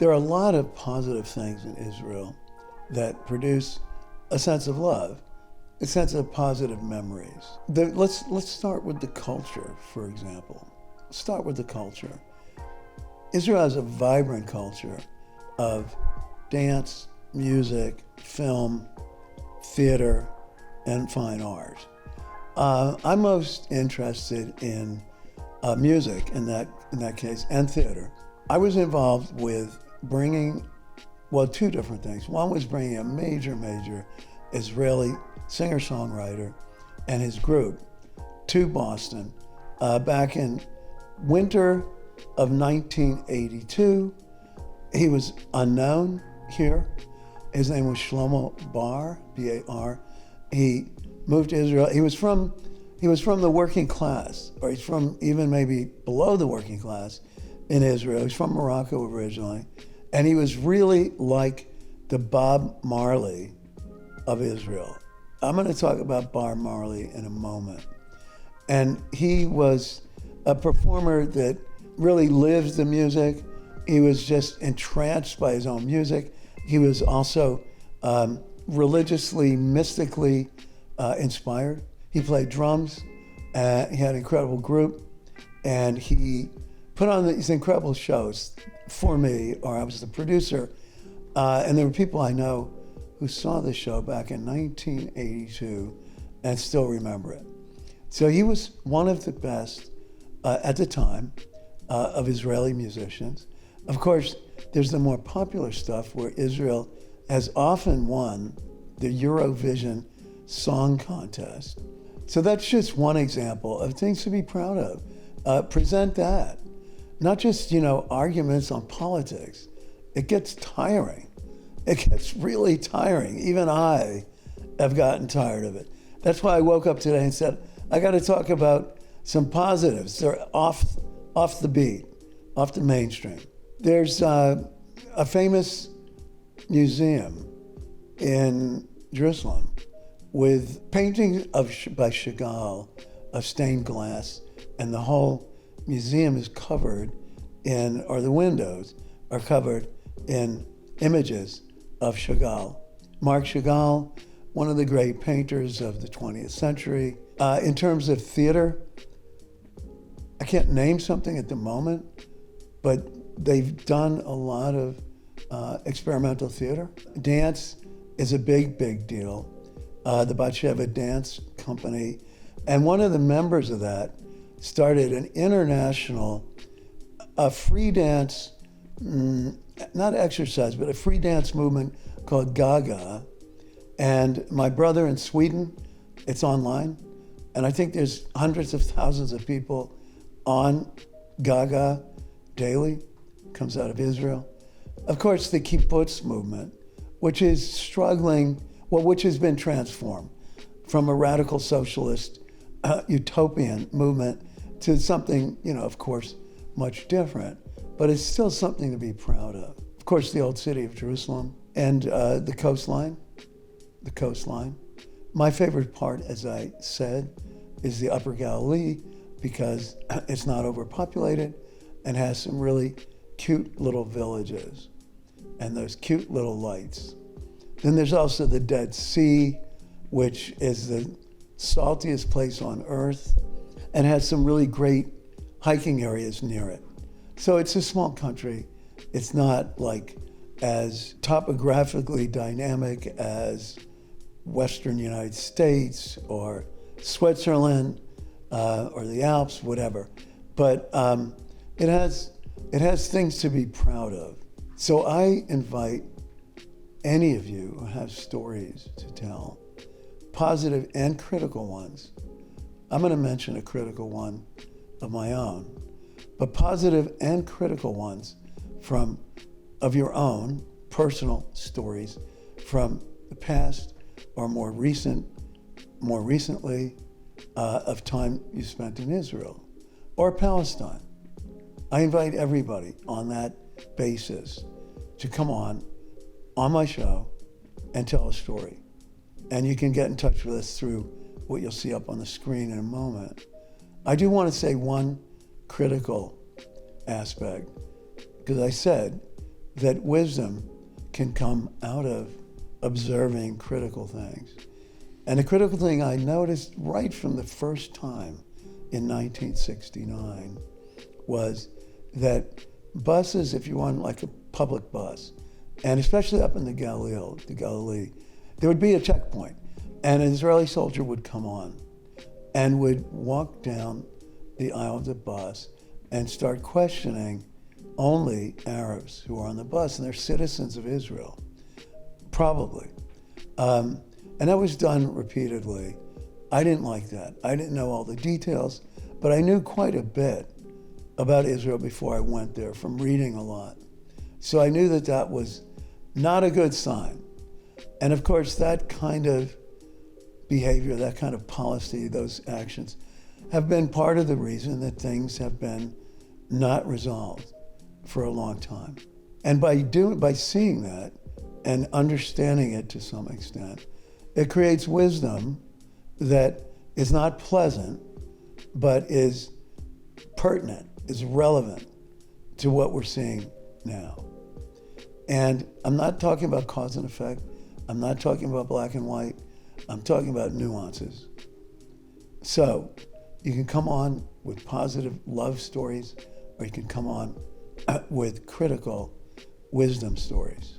There are a lot of positive things in Israel that produce a sense of love, a sense of positive memories. Let's start with the culture, for example. Start with the culture. Israel has a vibrant culture of dance, music, film, theater, and fine art. I'm most interested in music in that case, and theater. I was involved with bringing, two different things. One was bringing a major Israeli singer-songwriter and his group to Boston back in winter of 1982. He was unknown here. His name was Shlomo Bar, B-A-R. He moved to Israel. He was from the working class, or he's from even maybe below the working class in Israel. He's from Morocco originally. And he was really like the Bob Marley of Israel. I'm going to talk about Bob Marley in a moment. And he was a performer that really lives the music. He was just entranced by his own music. He was also religiously, mystically inspired. He played drums. He had an incredible group. And he put on these incredible shows for me, or I was the producer. And there were people I know who saw the show back in 1982 and still remember it. So he was one of the best at the time of Israeli musicians. Of course, there's the more popular stuff where Israel has often won the Eurovision Song Contest. So that's just one example of things to be proud of. Present that. Not just, arguments on politics. It gets tiring. It gets really tiring. Even I have gotten tired of it. That's why I woke up today and said, I got to talk about some positives. They're off the beat, off the mainstream. There's a famous museum in Jerusalem with paintings by Chagall of stained glass, and the whole museum is covered the windows are covered in images of Chagall. Marc Chagall, one of the great painters of the 20th century. In terms of theater, I can't name something at the moment, but they've done a lot of experimental theater. Dance is a big deal. The Batsheva Dance Company, and one of the members of that started an international free dance, not exercise, but a free dance movement called Gaga. And my brother in Sweden, it's online. And I think there's hundreds of thousands of people on Gaga daily, comes out of Israel. Of course, the kibbutz movement, which is struggling, which has been transformed from a radical socialist utopian movement to something, of course, much different, but it's still something to be proud of. Of course, the old city of Jerusalem and the coastline. My favorite part, as I said, is the Upper Galilee because it's not overpopulated and has some really cute little villages and those cute little lights. Then there's also the Dead Sea, which is the saltiest place on earth and has some really great hiking areas near it. So it's a small country. It's not like as topographically dynamic as Western United States or Switzerland or the Alps, whatever. But it has things to be proud of. So I invite any of you who have stories to tell, positive and critical ones. I'm going to mention a critical one of my own, but positive and critical ones of your own personal stories from the past or more recently of time you spent in Israel or Palestine. I invite everybody on that basis to come on my show and tell a story. And you can get in touch with us through what you'll see up on the screen in a moment. I do want to say one critical aspect, because I said that wisdom can come out of observing critical things. And a critical thing I noticed right from the first time in 1969 was that buses, if you want like a public bus, and especially up in the Galilee, there would be a checkpoint, and an Israeli soldier would come on and would walk down the aisle of the bus and start questioning only Arabs who are on the bus, and they're citizens of Israel, probably. And that was done repeatedly. I didn't like that. I didn't know all the details, but I knew quite a bit about Israel before I went there from reading a lot. So I knew that that was not a good sign. And of course, that kind of behavior, that kind of policy, those actions have been part of the reason that things have been not resolved for a long time. And by seeing that and understanding it to some extent, it creates wisdom that is not pleasant, but is pertinent, is relevant to what we're seeing now. And I'm not talking about cause and effect. I'm not talking about black and white. I'm talking about nuances. So you can come on with positive love stories, or you can come on with critical wisdom stories.